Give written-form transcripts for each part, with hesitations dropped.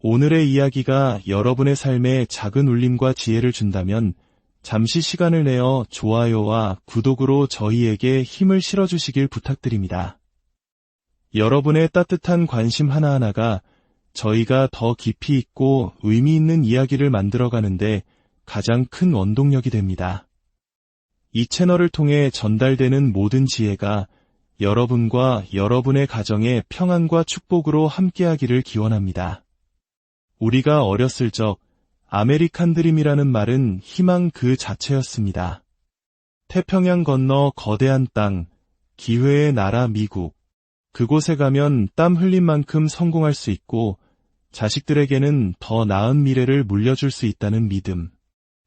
오늘의 이야기가 여러분의 삶에 작은 울림과 지혜를 준다면 잠시 시간을 내어 좋아요와 구독으로 저희에게 힘을 실어주시길 부탁드립니다. 여러분의 따뜻한 관심 하나하나가 저희가 더 깊이 있고 의미 있는 이야기를 만들어가는데 가장 큰 원동력이 됩니다. 이 채널을 통해 전달되는 모든 지혜가 여러분과 여러분의 가정의 평안과 축복으로 함께하기를 기원합니다. 우리가 어렸을 적 아메리칸 드림이라는 말은 희망 그 자체였습니다. 태평양 건너 거대한 땅, 기회의 나라 미국. 그곳에 가면 땀 흘린 만큼 성공할 수 있고 자식들에게는 더 나은 미래를 물려줄 수 있다는 믿음.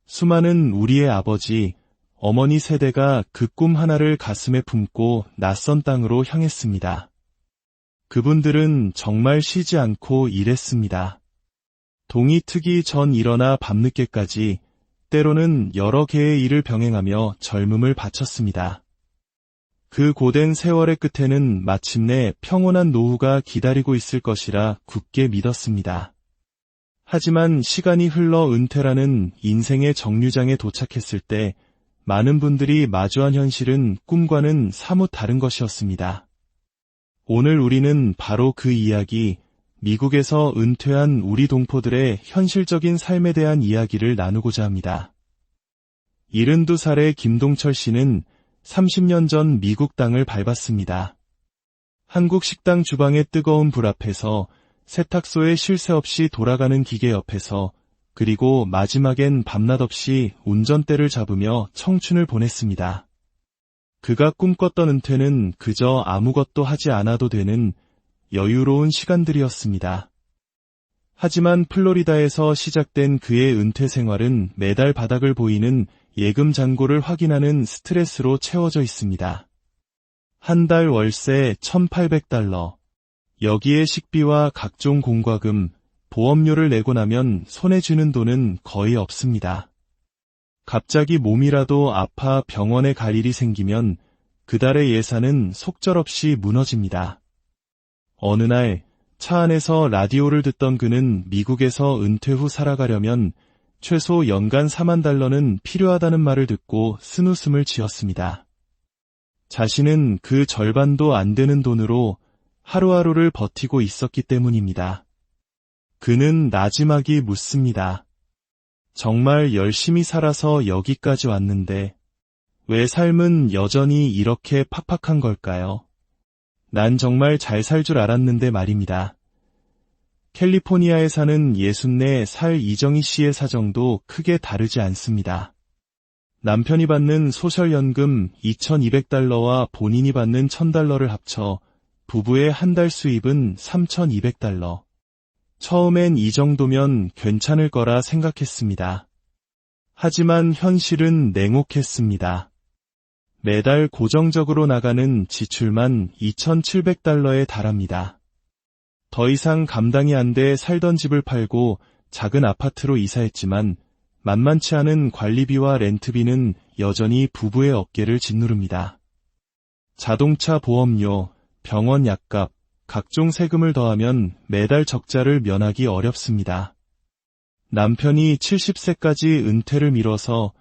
수많은 우리의 아버지, 어머니 세대가 그 꿈 하나를 가슴에 품고 낯선 땅으로 향했습니다. 그분들은 정말 쉬지 않고 일했습니다. 동이 트기 전 일어나 밤늦게까지 때로는 여러 개의 일을 병행하며 젊음을 바쳤습니다. 그 고된 세월의 끝에는 마침내 평온한 노후가 기다리고 있을 것이라 굳게 믿었습니다. 하지만 시간이 흘러 은퇴라는 인생의 정류장에 도착했을 때 많은 분들이 마주한 현실은 꿈과는 사뭇 다른 것이었습니다. 오늘 우리는 바로 그 이야기, 미국에서 은퇴한 우리 동포들의 현실적인 삶에 대한 이야기를 나누고자 합니다. 72살의 김동철 씨는 30년 전 미국 땅을 밟았습니다. 한국 식당 주방의 뜨거운 불 앞에서 세탁소에 쉴 새 없이 돌아가는 기계 옆에서 그리고 마지막엔 밤낮 없이 운전대를 잡으며 청춘을 보냈습니다. 그가 꿈꿨던 은퇴는 그저 아무것도 하지 않아도 되는 여유로운 시간들이었습니다. 하지만 플로리다에서 시작된 그의 은퇴 생활은 매달 바닥을 보이는 예금 잔고를 확인하는 스트레스로 채워져 있습니다. 한 달 월세 $1,800, 여기에 식비와 각종 공과금, 보험료를 내고 나면 손에 쥐는 돈은 거의 없습니다. 갑자기 몸이라도 아파 병원에 갈 일이 생기면 그달의 예산은 속절없이 무너집니다. 어느 날 차 안에서 라디오를 듣던 그는 미국에서 은퇴 후 살아가려면 최소 연간 $40,000는 필요하다는 말을 듣고 쓴웃음을 지었습니다. 자신은 그 절반도 안 되는 돈으로 하루하루를 버티고 있었기 때문입니다. 그는 나지막이 묻습니다. 정말 열심히 살아서 여기까지 왔는데 왜 삶은 여전히 이렇게 팍팍한 걸까요? 난 정말 잘 살 줄 알았는데 말입니다. 캘리포니아에 사는 64살 이정희 씨의 사정도 크게 다르지 않습니다. 남편이 받는 소셜연금 $2,200와 본인이 받는 $1,000를 합쳐 부부의 한 달 수입은 $3,200. 처음엔 이 정도면 괜찮을 거라 생각했습니다. 하지만 현실은 냉혹했습니다. 매달 고정적으로 나가는 지출만 $2,700에 달합니다. 더 이상 감당이 안 돼 살던 집을 팔고 작은 아파트로 이사했지만 만만치 않은 관리비와 렌트비는 여전히 부부의 어깨를 짓누릅니다. 자동차 보험료, 병원 약값, 각종 세금을 더하면 매달 적자를 면하기 어렵습니다. 남편이 70세까지 은퇴를 미뤄서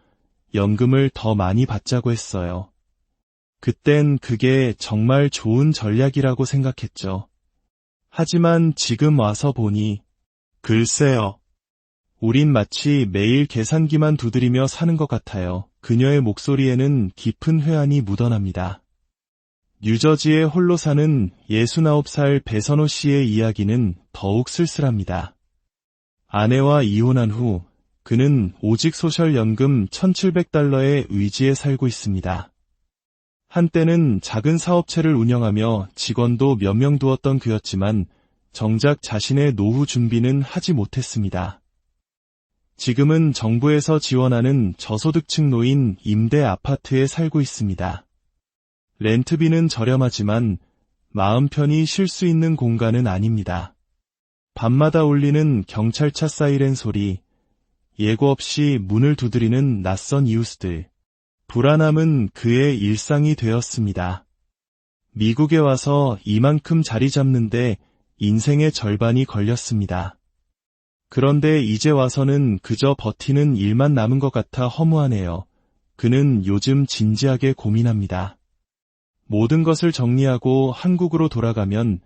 연금을 더 많이 받자고 했어요. 그땐 그게 정말 좋은 전략이라고 생각했죠. 하지만 지금 와서 보니, 글쎄요. 우린 마치 매일 계산기만 두드리며 사는 것 같아요. 그녀의 목소리에는 깊은 회한이 묻어납니다. 뉴저지에 홀로 사는 69살 배선호 씨의 이야기는 더욱 쓸쓸합니다. 아내와 이혼한 후 그는 오직 소셜연금 $1,700의 의지에 살고 있습니다. 한때는 작은 사업체를 운영하며 직원도 몇 명 두었던 그였지만 정작 자신의 노후 준비는 하지 못했습니다. 지금은 정부에서 지원하는 저소득층 노인 임대 아파트에 살고 있습니다. 렌트비는 저렴하지만 마음 편히 쉴 수 있는 공간은 아닙니다. 밤마다 울리는 경찰차 사이렌 소리, 예고 없이 문을 두드리는 낯선 이웃들, 불안함은 그의 일상이 되었습니다. 미국에 와서 이만큼 자리 잡는데 인생의 절반이 걸렸습니다. 그런데 이제 와서는 그저 버티는 일만 남은 것 같아 허무하네요. 그는 요즘 진지하게 고민합니다. 모든 것을 정리하고 한국으로 돌아가면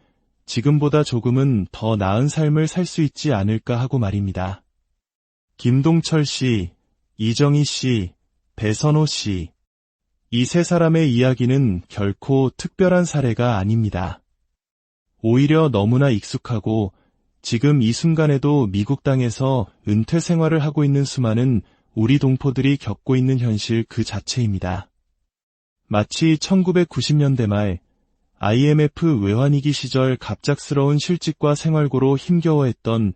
지금보다 조금은 더 나은 삶을 살 수 있지 않을까 하고 말입니다. 김동철 씨, 이정희 씨, 배선호 씨. 이 세 사람의 이야기는 결코 특별한 사례가 아닙니다. 오히려 너무나 익숙하고 지금 이 순간에도 미국 땅에서 은퇴 생활을 하고 있는 수많은 우리 동포들이 겪고 있는 현실 그 자체입니다. 마치 1990년대 말 IMF 외환위기 시절 갑작스러운 실직과 생활고로 힘겨워했던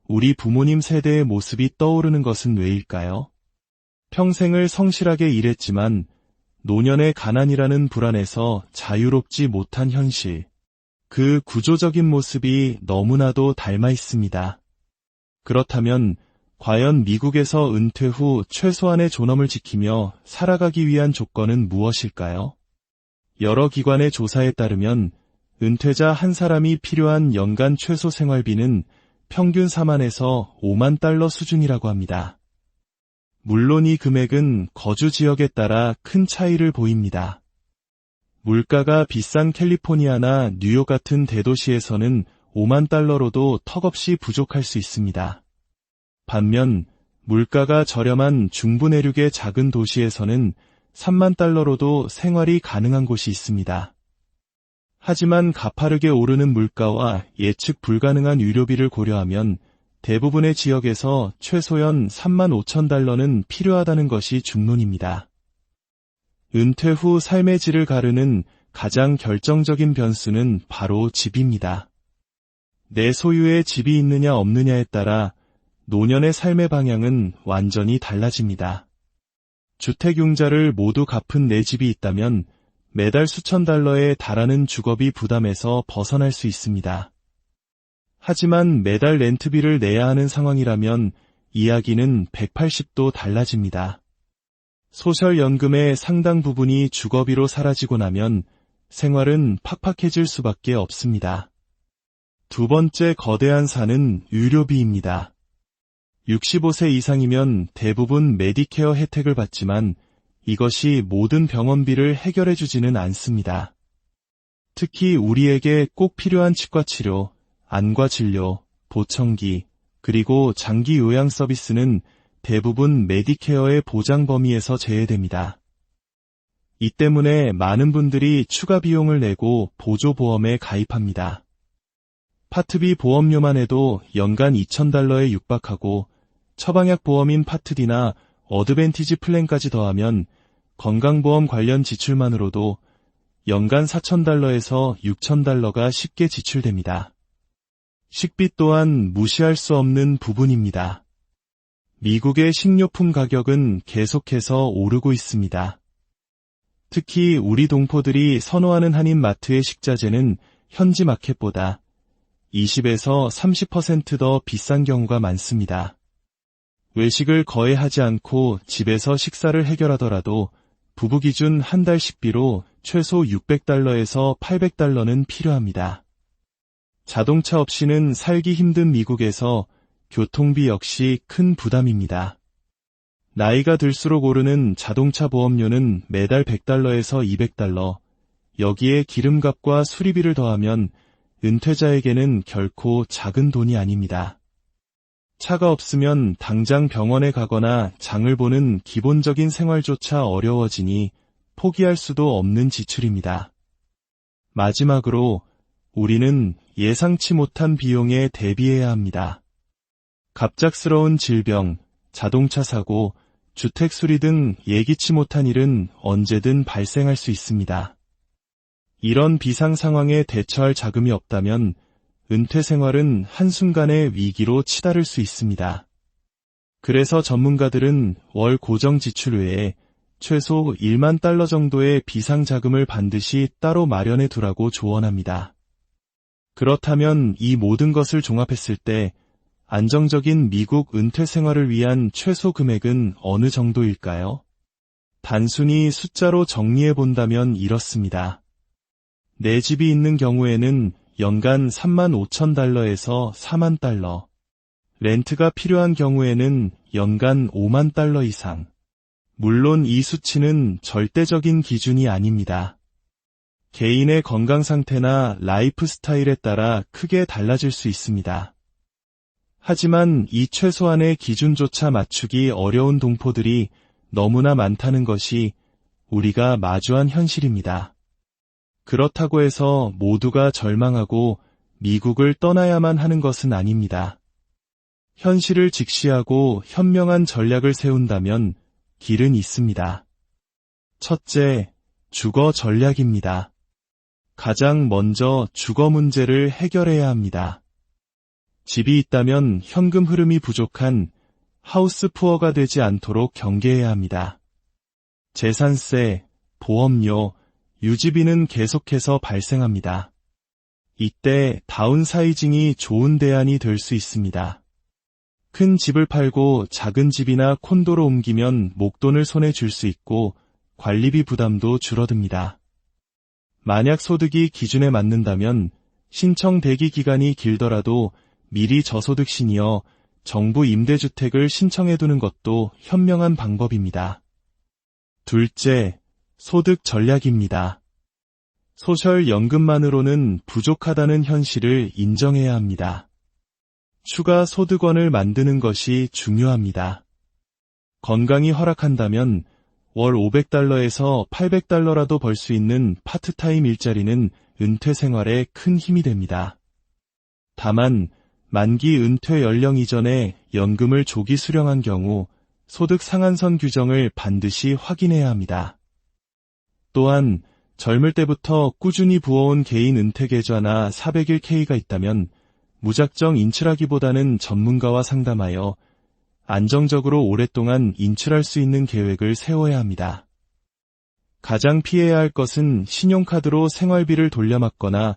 우리 부모님 세대의 모습이 떠오르는 것은 왜일까요? 평생을 성실하게 일했지만 노년의 가난이라는 불안에서 자유롭지 못한 현실. 그 구조적인 모습이 너무나도 닮아 있습니다. 그렇다면 과연 미국에서 은퇴 후 최소한의 존엄을 지키며 살아가기 위한 조건은 무엇일까요? 여러 기관의 조사에 따르면 은퇴자 한 사람이 필요한 연간 최소 생활비는 평균 4만에서 5만 달러 수준이라고 합니다. 물론 이 금액은 거주 지역에 따라 큰 차이를 보입니다. 물가가 비싼 캘리포니아나 뉴욕 같은 대도시에서는 5만 달러로도 턱없이 부족할 수 있습니다. 반면 물가가 저렴한 중부 내륙의 작은 도시에서는 3만 달러로도 생활이 가능한 곳이 있습니다. 하지만 가파르게 오르는 물가와 예측 불가능한 유료비를 고려하면 대부분의 지역에서 최소연 3만 5천 달러는 필요하다는 것이 중론입니다. 은퇴 후 삶의 질을 가르는 가장 결정적인 변수는 바로 집입니다. 내 소유의 집이 있느냐 없느냐에 따라 노년의 삶의 방향은 완전히 달라집니다. 주택융자를 모두 갚은 내 집이 있다면 매달 수천 달러에 달하는 주거비 부담에서 벗어날 수 있습니다. 하지만 매달 렌트비를 내야 하는 상황이라면 이야기는 180도 달라집니다. 소셜연금의 상당 부분이 주거비로 사라지고 나면 생활은 팍팍해질 수밖에 없습니다. 두 번째 거대한 산은 의료비입니다. 65세 이상이면 대부분 메디케어 혜택을 받지만 이것이 모든 병원비를 해결해주지는 않습니다. 특히 우리에게 꼭 필요한 치과치료, 안과 진료, 보청기, 그리고 장기 요양 서비스는 대부분 메디케어의 보장 범위에서 제외됩니다. 이 때문에 많은 분들이 추가 비용을 내고 보조보험에 가입합니다. 파트B 보험료만 해도 연간 2,000달러에 육박하고 처방약 보험인 파트D나 어드밴티지 플랜까지 더하면 건강보험 관련 지출만으로도 연간 4,000달러에서 6,000달러가 쉽게 지출됩니다. 식비 또한 무시할 수 없는 부분입니다. 미국의 식료품 가격은 계속해서 오르고 있습니다. 특히 우리 동포들이 선호하는 한인 마트의 식자재는 현지 마켓보다 20에서 30% 더 비싼 경우가 많습니다. 외식을 거의 하지 않고 집에서 식사를 해결하더라도 부부 기준 한 달 식비로 최소 600달러에서 800달러는 필요합니다. 자동차 없이는 살기 힘든 미국에서 교통비 역시 큰 부담입니다. 나이가 들수록 오르는 자동차 보험료는 매달 100달러에서 200달러, 여기에 기름값과 수리비를 더하면 은퇴자에게는 결코 작은 돈이 아닙니다. 차가 없으면 당장 병원에 가거나 장을 보는 기본적인 생활조차 어려워지니 포기할 수도 없는 지출입니다. 마지막으로 우리는 예상치 못한 비용에 대비해야 합니다. 갑작스러운 질병, 자동차 사고, 주택 수리 등 예기치 못한 일은 언제든 발생할 수 있습니다. 이런 비상 상황에 대처할 자금이 없다면 은퇴 생활은 한순간의 위기로 치달을 수 있습니다. 그래서 전문가들은 월 고정 지출 외에 최소 1만 달러 정도의 비상 자금을 반드시 따로 마련해 두라고 조언합니다. 그렇다면 이 모든 것을 종합했을 때 안정적인 미국 은퇴 생활을 위한 최소 금액은 어느 정도일까요? 단순히 숫자로 정리해 본다면 이렇습니다. 내 집이 있는 경우에는 연간 3만 5천 달러에서 4만 달러, 렌트가 필요한 경우에는 연간 5만 달러 이상. 물론 이 수치는 절대적인 기준이 아닙니다. 개인의 건강 상태나 라이프 스타일에 따라 크게 달라질 수 있습니다. 하지만 이 최소한의 기준조차 맞추기 어려운 동포들이 너무나 많다는 것이 우리가 마주한 현실입니다. 그렇다고 해서 모두가 절망하고 미국을 떠나야만 하는 것은 아닙니다. 현실을 직시하고 현명한 전략을 세운다면 길은 있습니다. 첫째, 주거 전략입니다. 가장 먼저 주거 문제를 해결해야 합니다. 집이 있다면 현금 흐름이 부족한 하우스 푸어가 되지 않도록 경계해야 합니다. 재산세, 보험료, 유지비는 계속해서 발생합니다. 이때 다운사이징이 좋은 대안이 될 수 있습니다. 큰 집을 팔고 작은 집이나 콘도로 옮기면 목돈을 손에 줄 수 있고 관리비 부담도 줄어듭니다. 만약 소득이 기준에 맞는다면 신청 대기 기간이 길더라도 미리 저소득 시니어 정부 임대주택을 신청해두는 것도 현명한 방법입니다. 둘째, 소득 전략입니다. 소셜연금만으로는 부족하다는 현실을 인정해야 합니다. 추가 소득원을 만드는 것이 중요합니다. 건강이 허락한다면 월 500달러에서 800달러라도 벌 수 있는 파트타임 일자리는 은퇴 생활에 큰 힘이 됩니다. 다만 만기 은퇴 연령 이전에 연금을 조기 수령한 경우 소득 상한선 규정을 반드시 확인해야 합니다. 또한 젊을 때부터 꾸준히 부어온 개인 은퇴 계좌나 401k가 있다면 무작정 인출하기보다는 전문가와 상담하여 안정적으로 오랫동안 인출할 수 있는 계획을 세워야 합니다. 가장 피해야 할 것은 신용카드로 생활비를 돌려막거나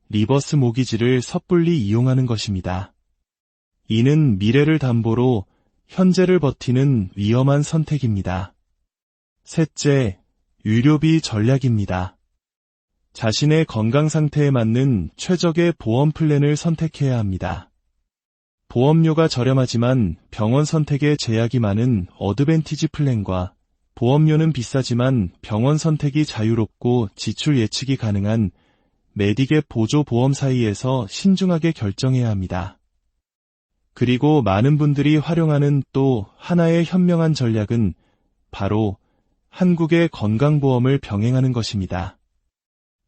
리버스 모기지를 섣불리 이용하는 것입니다. 이는 미래를 담보로 현재를 버티는 위험한 선택입니다. 셋째, 의료비 전략입니다. 자신의 건강 상태에 맞는 최적의 보험 플랜을 선택해야 합니다. 보험료가 저렴하지만 병원 선택에 제약이 많은 어드밴티지 플랜과 보험료는 비싸지만 병원 선택이 자유롭고 지출 예측이 가능한 메디갭 보조 보험 사이에서 신중하게 결정해야 합니다. 그리고 많은 분들이 활용하는 또 하나의 현명한 전략은 바로 한국의 건강보험을 병행하는 것입니다.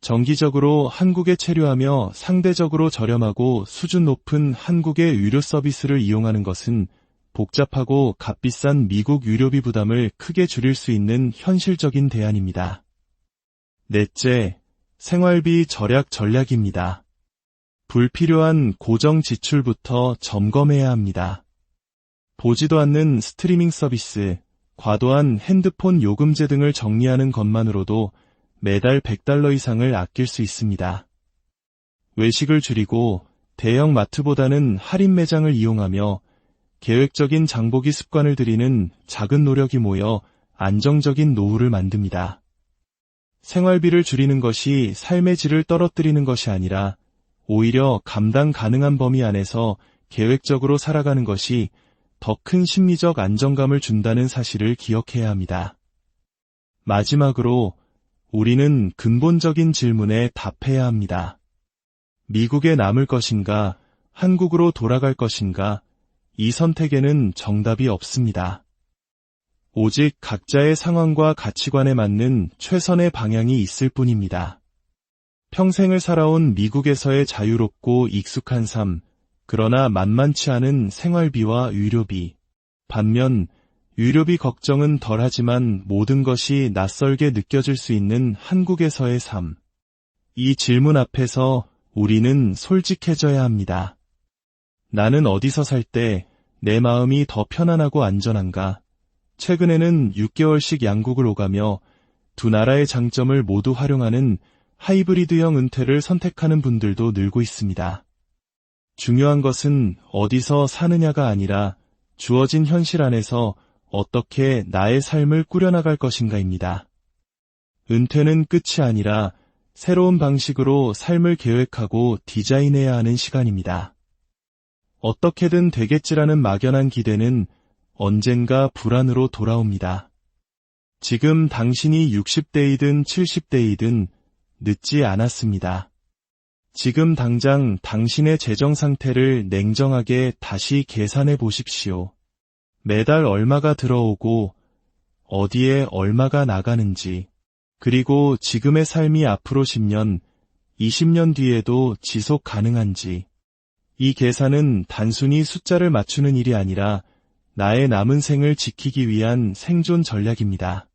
정기적으로 한국에 체류하며 상대적으로 저렴하고 수준 높은 한국의 의료 서비스를 이용하는 것은 복잡하고 값비싼 미국 의료비 부담을 크게 줄일 수 있는 현실적인 대안입니다. 넷째, 생활비 절약 전략입니다. 불필요한 고정 지출부터 점검해야 합니다. 보지도 않는 스트리밍 서비스, 과도한 핸드폰 요금제 등을 정리하는 것만으로도 매달 100달러 이상을 아낄 수 있습니다. 외식을 줄이고 대형 마트보다는 할인 매장을 이용하며 계획적인 장보기 습관을 들이는 작은 노력이 모여 안정적인 노후를 만듭니다. 생활비를 줄이는 것이 삶의 질을 떨어뜨리는 것이 아니라 오히려 감당 가능한 범위 안에서 계획적으로 살아가는 것이 더 큰 심리적 안정감을 준다는 사실을 기억해야 합니다. 마지막으로 우리는 근본적인 질문에 답해야 합니다. 미국에 남을 것인가, 한국으로 돌아갈 것인가, 이 선택에는 정답이 없습니다. 오직 각자의 상황과 가치관에 맞는 최선의 방향이 있을 뿐입니다. 평생을 살아온 미국에서의 자유롭고 익숙한 삶, 그러나 만만치 않은 생활비와 의료비, 반면 의료비 걱정은 덜하지만 모든 것이 낯설게 느껴질 수 있는 한국에서의 삶. 이 질문 앞에서 우리는 솔직해져야 합니다. 나는 어디서 살 때 내 마음이 더 편안하고 안전한가? 최근에는 6개월씩 양국을 오가며 두 나라의 장점을 모두 활용하는 하이브리드형 은퇴를 선택하는 분들도 늘고 있습니다. 중요한 것은 어디서 사느냐가 아니라 주어진 현실 안에서 어떻게 나의 삶을 꾸려나갈 것인가입니다. 은퇴는 끝이 아니라 새로운 방식으로 삶을 계획하고 디자인해야 하는 시간입니다. 어떻게든 되겠지라는 막연한 기대는 언젠가 불안으로 돌아옵니다. 지금 당신이 60대이든 70대이든 늦지 않았습니다. 지금 당장 당신의 재정 상태를 냉정하게 다시 계산해 보십시오. 매달 얼마가 들어오고 어디에 얼마가 나가는지, 그리고 지금의 삶이 앞으로 10년, 20년 뒤에도 지속 가능한지. 이 계산은 단순히 숫자를 맞추는 일이 아니라 나의 남은 생을 지키기 위한 생존 전략입니다.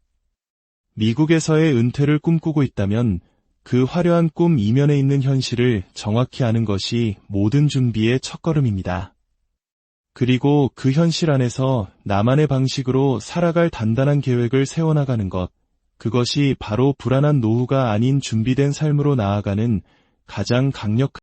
미국에서의 은퇴를 꿈꾸고 있다면 그 화려한 꿈 이면에 있는 현실을 정확히 아는 것이 모든 준비의 첫걸음입니다. 그리고 그 현실 안에서 나만의 방식으로 살아갈 단단한 계획을 세워나가는 것, 그것이 바로 불안한 노후가 아닌 준비된 삶으로 나아가는 가장 강력한